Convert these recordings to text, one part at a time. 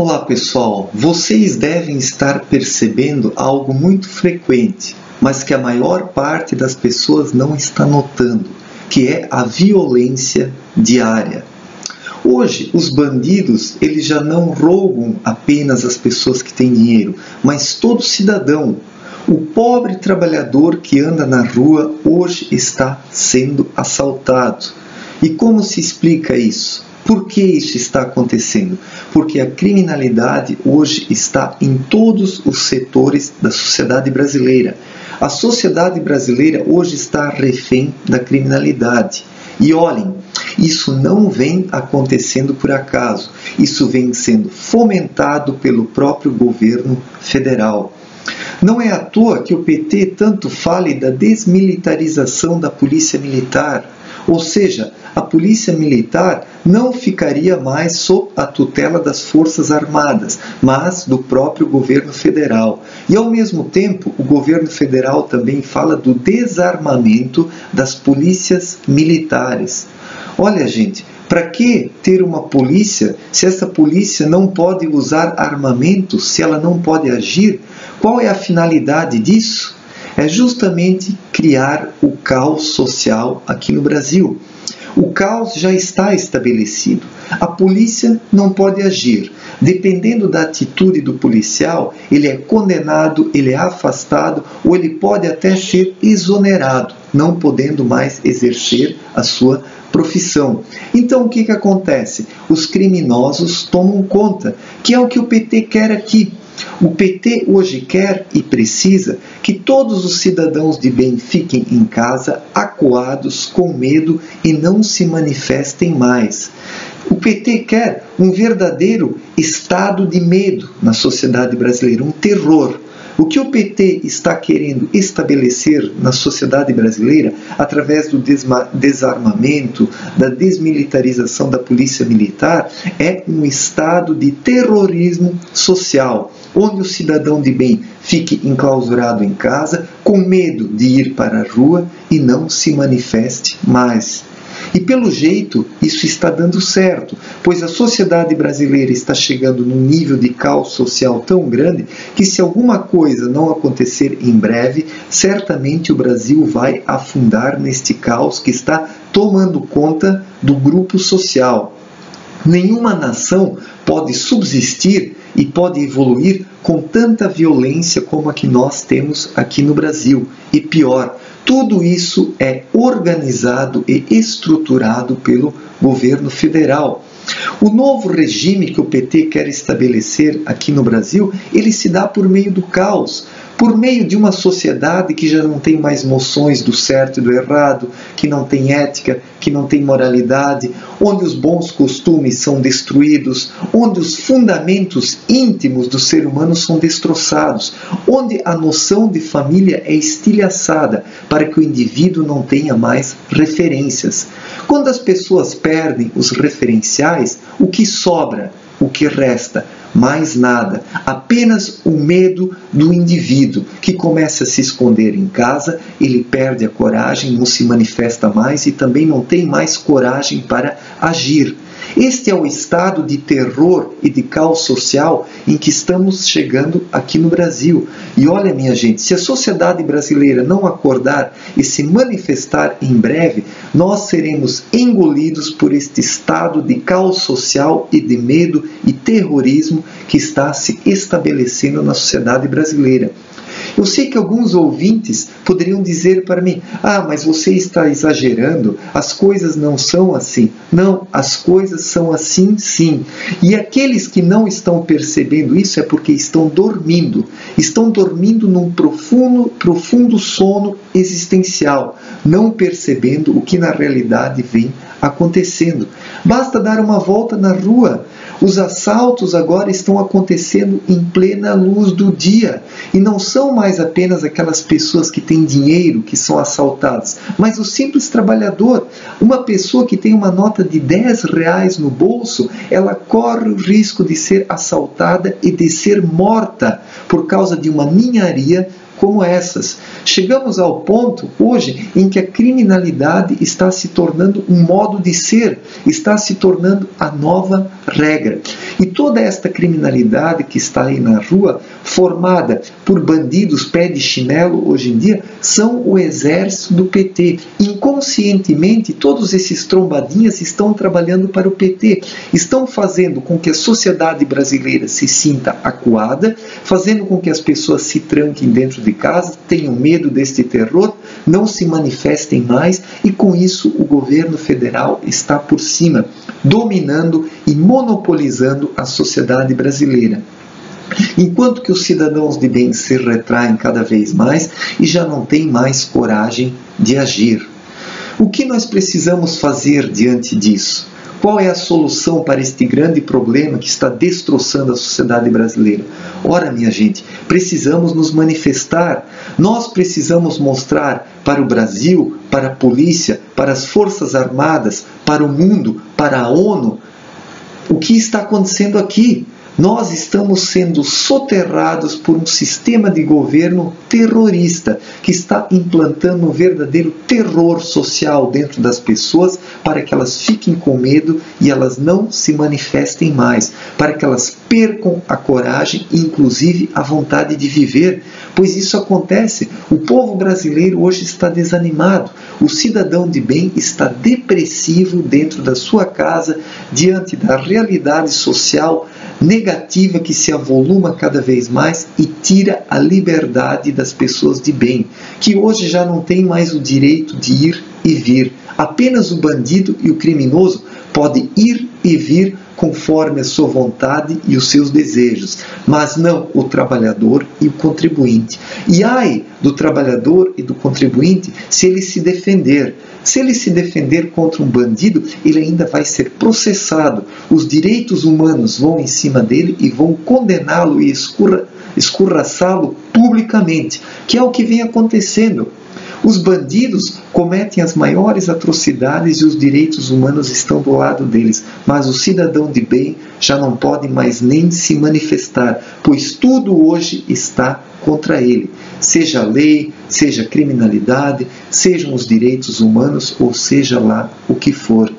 Olá pessoal, vocês devem estar percebendo algo muito frequente, mas que a maior parte das pessoas não está notando, que é a violência diária. Hoje, os bandidos eles já não roubam apenas as pessoas que têm dinheiro, mas todo cidadão. O pobre trabalhador que anda na rua hoje está sendo assaltado. E como se explica isso? Por que isso está acontecendo? Porque a criminalidade hoje está em todos os setores da sociedade brasileira. A sociedade brasileira hoje está refém da criminalidade. E olhem, isso não vem acontecendo por acaso. Isso vem sendo fomentado pelo próprio governo federal. Não é à toa que o PT tanto fale da desmilitarização da polícia militar. Ou seja, a polícia militar não ficaria mais sob a tutela das Forças Armadas, mas do próprio governo federal. E ao mesmo tempo, o governo federal também fala do desarmamento das polícias militares. Olha, gente, para que ter uma polícia se essa polícia não pode usar armamento, se ela não pode agir? Qual é a finalidade disso? É justamente criar o caos social aqui no Brasil. O caos já está estabelecido. A polícia não pode agir. Dependendo da atitude do policial, ele é condenado, ele é afastado ou ele pode até ser exonerado, não podendo mais exercer a sua profissão. Então o que acontece? Os criminosos tomam conta, que é o que o PT quer aqui. O PT hoje quer e precisa que todos os cidadãos de bem fiquem em casa, acuados, com medo e não se manifestem mais. O PT quer um verdadeiro estado de medo na sociedade brasileira, um terror. O que o PT está querendo estabelecer na sociedade brasileira, através do desarmamento, da desmilitarização da polícia militar, é um estado de terrorismo social, onde o cidadão de bem fique enclausurado em casa, com medo de ir para a rua e não se manifeste mais. E pelo jeito isso está dando certo, pois a sociedade brasileira está chegando num nível de caos social tão grande que se alguma coisa não acontecer em breve, certamente o Brasil vai afundar neste caos que está tomando conta do grupo social. Nenhuma nação pode subsistir e pode evoluir com tanta violência como a que nós temos aqui no Brasil. E pior, tudo isso é organizado e estruturado pelo governo federal. O novo regime que o PT quer estabelecer aqui no Brasil, ele se dá por meio do caos, por meio de uma sociedade que já não tem mais noções do certo e do errado, que não tem ética, que não tem moralidade, onde os bons costumes são destruídos, onde os fundamentos íntimos do ser humano são destroçados, onde a noção de família é estilhaçada para que o indivíduo não tenha mais referências. Quando as pessoas perdem os referenciais, o que sobra? O que resta? Mais nada, apenas o medo do indivíduo que começa a se esconder em casa, ele perde a coragem, não se manifesta mais e também não tem mais coragem para agir. Este é o estado de terror e de caos social em que estamos chegando aqui no Brasil. E olha, minha gente, se a sociedade brasileira não acordar e se manifestar em breve, nós seremos engolidos por este estado de caos social e de medo e terrorismo que está se estabelecendo na sociedade brasileira. Eu sei que alguns ouvintes poderiam dizer para mim: ah, mas você está exagerando, as coisas não são assim. Não, as coisas são assim sim. E aqueles que não estão percebendo isso é porque estão dormindo num profundo sono existencial, não percebendo o que na realidade vem acontecendo. Basta dar uma volta na rua. Os assaltos agora estão acontecendo em plena luz do dia. E não são mais apenas aquelas pessoas que têm dinheiro que são assaltadas, mas o simples trabalhador. Uma pessoa que tem uma nota de R$10 no bolso, ela corre o risco de ser assaltada e de ser morta por causa de uma ninharia como essas. Chegamos ao ponto hoje em que a criminalidade está se tornando um modo de ser, está se tornando a nova regra. E toda esta criminalidade que está aí na rua, formada por bandidos pé de chinelo hoje em dia, são o exército do PT. Inconscientemente, todos esses trombadinhas estão trabalhando para o PT. Estão fazendo com que a sociedade brasileira se sinta acuada, fazendo com que as pessoas se tranquem dentro de casa, tenham medo deste terror, não se manifestem mais, e com isso o governo federal está por cima, dominando e monopolizando a sociedade brasileira. Enquanto que os cidadãos de bem se retraem cada vez mais e já não têm mais coragem de agir. O que nós precisamos fazer diante disso? Qual é a solução para este grande problema que está destroçando a sociedade brasileira? Ora, minha gente, precisamos nos manifestar. Nós precisamos mostrar para o Brasil, para a polícia, para as Forças Armadas, para o mundo, para a ONU, o que está acontecendo aqui. Nós estamos sendo soterrados por um sistema de governo terrorista que está implantando um verdadeiro terror social dentro das pessoas para que elas fiquem com medo e elas não se manifestem mais, para que elas percam a coragem e inclusive a vontade de viver, pois isso acontece. O povo brasileiro hoje está desanimado, o cidadão de bem está depressivo dentro da sua casa diante da realidade social negativa que se avoluma cada vez mais e tira a liberdade das pessoas de bem, que hoje já não tem mais o direito de ir e vir. Apenas o bandido e o criminoso pode ir e vir conforme a sua vontade e os seus desejos, mas não o trabalhador e o contribuinte. E ai do trabalhador e do contribuinte se ele se defender. Se ele se defender contra um bandido, ele ainda vai ser processado. Os direitos humanos vão em cima dele e vão condená-lo e escorraçá-lo publicamente, que é o que vem acontecendo. Os bandidos cometem as maiores atrocidades e os direitos humanos estão do lado deles, mas o cidadão de bem já não pode mais nem se manifestar, pois tudo hoje está contra ele, seja a lei, seja a criminalidade, sejam os direitos humanos ou seja lá o que for.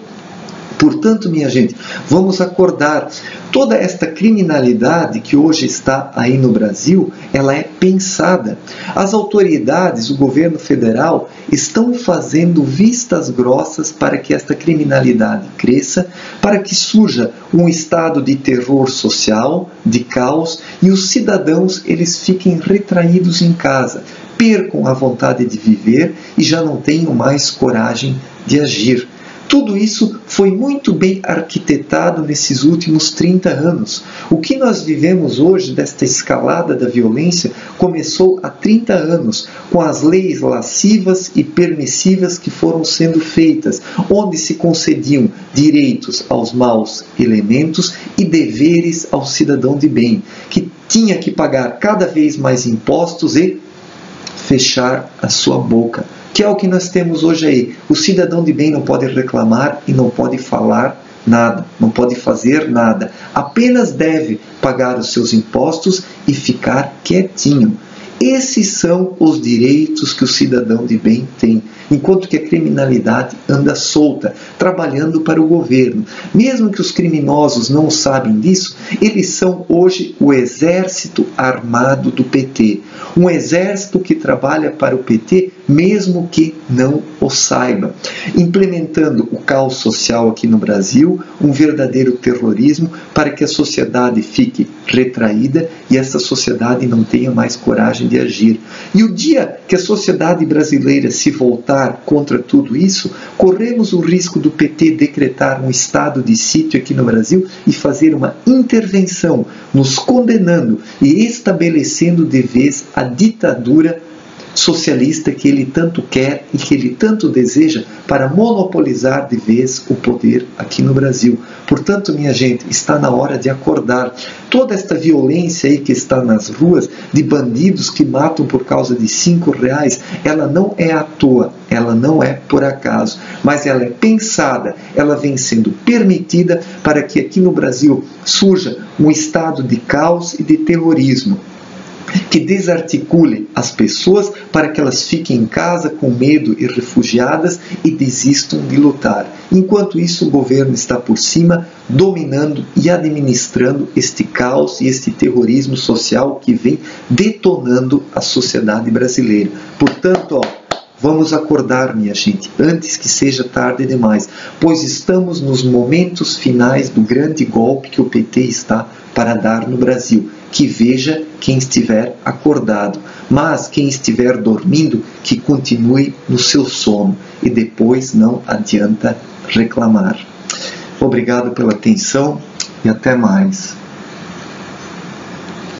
Portanto, minha gente, vamos acordar. Toda esta criminalidade que hoje está aí no Brasil, ela é pensada. As autoridades, o governo federal, estão fazendo vistas grossas para que esta criminalidade cresça, para que surja um estado de terror social, de caos, e os cidadãos eles fiquem retraídos em casa, percam a vontade de viver e já não tenham mais coragem de agir. Tudo isso foi muito bem arquitetado nesses últimos 30 anos. O que nós vivemos hoje desta escalada da violência começou há 30 anos, com as leis lascivas e permissivas que foram sendo feitas, onde se concediam direitos aos maus elementos e deveres ao cidadão de bem, que tinha que pagar cada vez mais impostos e fechar a sua boca. Que é o que nós temos hoje aí. O cidadão de bem não pode reclamar e não pode falar nada, não pode fazer nada. Apenas deve pagar os seus impostos e ficar quietinho. Esses são os direitos que o cidadão de bem tem, enquanto que a criminalidade anda solta, trabalhando para o governo. Mesmo que os criminosos não sabem disso, eles são hoje o exército armado do PT. Um exército que trabalha para o PT, mesmo que não o saiba. Implementando o caos social aqui no Brasil, um verdadeiro terrorismo para que a sociedade fique retraída e essa sociedade não tenha mais coragem de agir. E o dia que a sociedade brasileira se voltar contra tudo isso, corremos o risco do PT decretar um estado de sítio aqui no Brasil e fazer uma intervenção, nos condenando e estabelecendo de vez a ditadura socialista que ele tanto quer e que ele tanto deseja para monopolizar de vez o poder aqui no Brasil. Portanto, minha gente, está na hora de acordar. Toda esta violência aí que está nas ruas, de bandidos que matam por causa de R$5, ela não é à toa, ela não é por acaso, mas ela é pensada, ela vem sendo permitida para que aqui no Brasil surja um estado de caos e de terrorismo. que desarticule as pessoas para que elas fiquem em casa com medo e refugiadas e desistam de lutar. Enquanto isso, o governo está por cima, dominando e administrando este caos e este terrorismo social que vem detonando a sociedade brasileira. Portanto, vamos acordar, minha gente, antes que seja tarde demais, pois estamos nos momentos finais do grande golpe que o PT está para dar no Brasil. Que veja quem estiver acordado, mas quem estiver dormindo, que continue no seu sono e depois não adianta reclamar. Obrigado pela atenção e até mais.